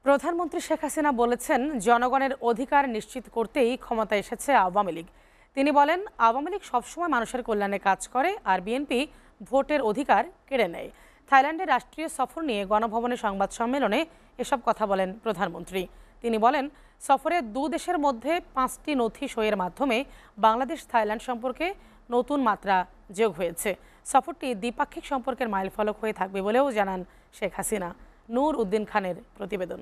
প্রধানমন্ত্রী শেখ হাসিনা বলেছেন, জনগণের অধিকার নিশ্চিত করতেই ক্ষমতায় এসেছে আওয়ামী লীগ। তিনি বলেন, আওয়ামী লীগ সবসময় মানুষের কল্যাণে কাজ করে আর বিএনপি ভোটের অধিকার কেড়ে নেয়। থাইল্যান্ডের রাষ্ট্রীয় সফর নিয়ে গণভবনে সংবাদ সম্মেলনে এসব কথা বলেন প্রধানমন্ত্রী। তিনি বলেন, সফরে দু দেশের মধ্যে 5টি নথি সইয়ের মাধ্যমে বাংলাদেশ থাইল্যান্ড সম্পর্কে নতুন মাত্রা যোগ হয়েছে। সফরটি দ্বিপাক্ষিক সম্পর্কের মাইলফলক হয়ে থাকবে বলেও জানান শেখ হাসিনা। নূর উদ্দিন খানের প্রতিবেদন।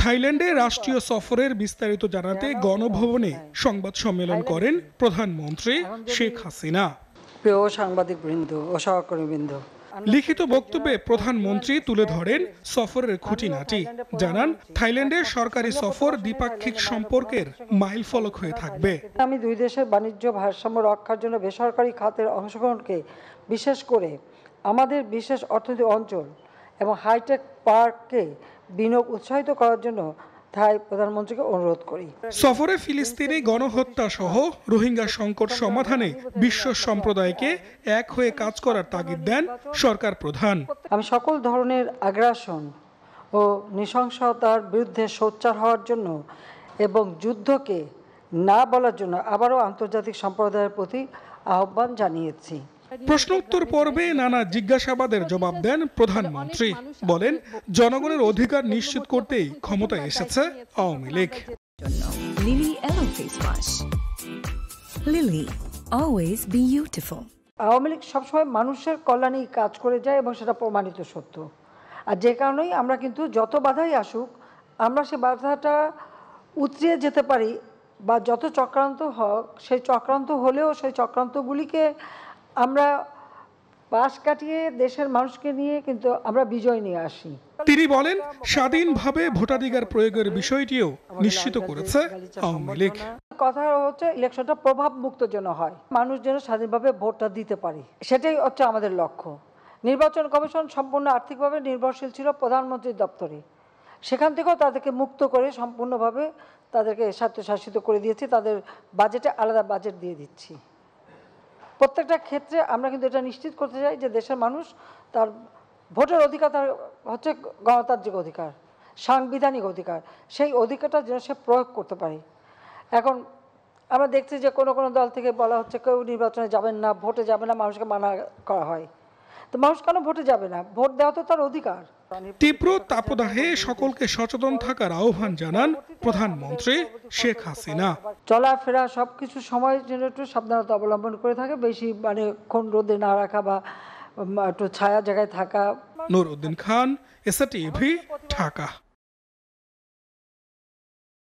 থাইল্যান্ডে রাষ্ট্রীয় সফরের বিস্তারিত জানাতে গণভবনে সংবাদ সম্মেলন করেন প্রধানমন্ত্রী শেখ হাসিনা। প্রিয় সাংবাদিকবৃন্দ ও সহকর্মীবৃন্দ, লিখিত বক্তব্যে প্রধানমন্ত্রী তুলে ধরেন সফরের খুঁটিনাটি, জানান থাইল্যান্ডের সরকারি সফর দ্বিপাক্ষিক সম্পর্কের মাইলফলক হয়ে থাকবে। আমি দুই দেশের বাণিজ্য ভারসাম্য রক্ষার জন্য বেসরকারি খাতের অংশগ্রহণকে, বিশেষ করে আমাদের বিশেষ অর্থনৈতিক অঞ্চল এবং হাইটেক পার্ককে বিনিয়োগ উৎসাহিত করার জন্য থাই প্রধানমন্ত্রীকে অনুরোধ করি। সফরে ফিলিস্তিনি গণহত্যা সহ রোহিঙ্গা সংকট সমাধানে বিশ্ব সম্প্রদায়কে এক হয়ে কাজ করার তাগিদ দেন সরকার প্রধান। আমি সকল ধরনের আগ্রাসন ও নৃশংসতার বিরুদ্ধে সোচ্চার হওয়ার জন্য এবং যুদ্ধকে না বলার জন্য আবারও আন্তর্জাতিক সম্প্রদায়ের প্রতি আহ্বান জানিয়েছি। প্রশ্নোত্তর পর্বে নানা জিজ্ঞাসাবাদের জবাব দেন প্রধানমন্ত্রী। বলেন, জনগণের অধিকার নিশ্চিত করতেই ক্ষমতায় এসেছে আওয়ামী লীগ। লিলি এলো face wash. Lily, always beautiful. Awami League সবসময় মানুষের কল্যাণেই কাজ করে যায় এবং সেটা প্রমাণিত সত্য। আর যে কারণেই আমরা কিন্তু যত বাধাই আসুক, আমরা সে বাধাটা উতরিয়ে যেতে পারি, বা যত চক্রান্ত হোক, সেই চক্রান্ত হলেও সেই চক্রান্তগুলিকে আমরা পাশ কাটিয়ে দেশের মানুষকে নিয়ে কিন্তু আমরা বিজয় নিয়ে আসি। তিনি বলেন, স্বাধীনভাবে ভোটাধিকার প্রয়োগের বিষয়টিও নিশ্চিত করেছে আওয়ামী লীগ। কথা হচ্ছে ইলেকশনটা প্রভাব মুক্ত যেন হয়, মানুষ যেন স্বাধীনভাবে ভোটটা দিতে পারে, সেটাই হচ্ছে আমাদের লক্ষ্য। নির্বাচন কমিশন সম্পূর্ণ আর্থিকভাবে নির্ভরশীল ছিল প্রধানমন্ত্রীর দপ্তরে, সেখান থেকেও তাদেরকে মুক্ত করে সম্পূর্ণভাবে তাদেরকে স্বায়ত্তশাসিত করে দিয়েছি। তাদের বাজেটে আলাদা বাজেট দিয়ে দিচ্ছি। প্রত্যেকটা ক্ষেত্রে আমরা কিন্তু এটা নিশ্চিত করতে চাই যে দেশের মানুষ তার ভোটের অধিকার, তার হচ্ছে গণতান্ত্রিক অধিকার, সাংবিধানিক অধিকার, সেই অধিকারটা যেন সে প্রয়োগ করতে পারে। এখন আমরা দেখছি যে কোনো কোনো দল থেকে বলা হচ্ছে কেউ নির্বাচনে যাবেন না, ভোটে যাবে না, মানুষকে মানা করা হয়। তো মানুষ কেন ভোটে যাবে না? ভোট দেওয়া তো তার অধিকার। তীব্র তাপদাহে সকলকে সচেতন থাকার আহ্বান জানান প্রধানমন্ত্রী শেখ হাসিনা। চলাফেরা সবকিছু সময় যেন একটু সাবধানতা অবলম্বন করে থাকে, বেশি ক্ষণ রোদে না রাখা বা একটু ছায়া জায়গায় থাকা। নূর উদ্দিন খান, এসএ টিভি, ঢাকা।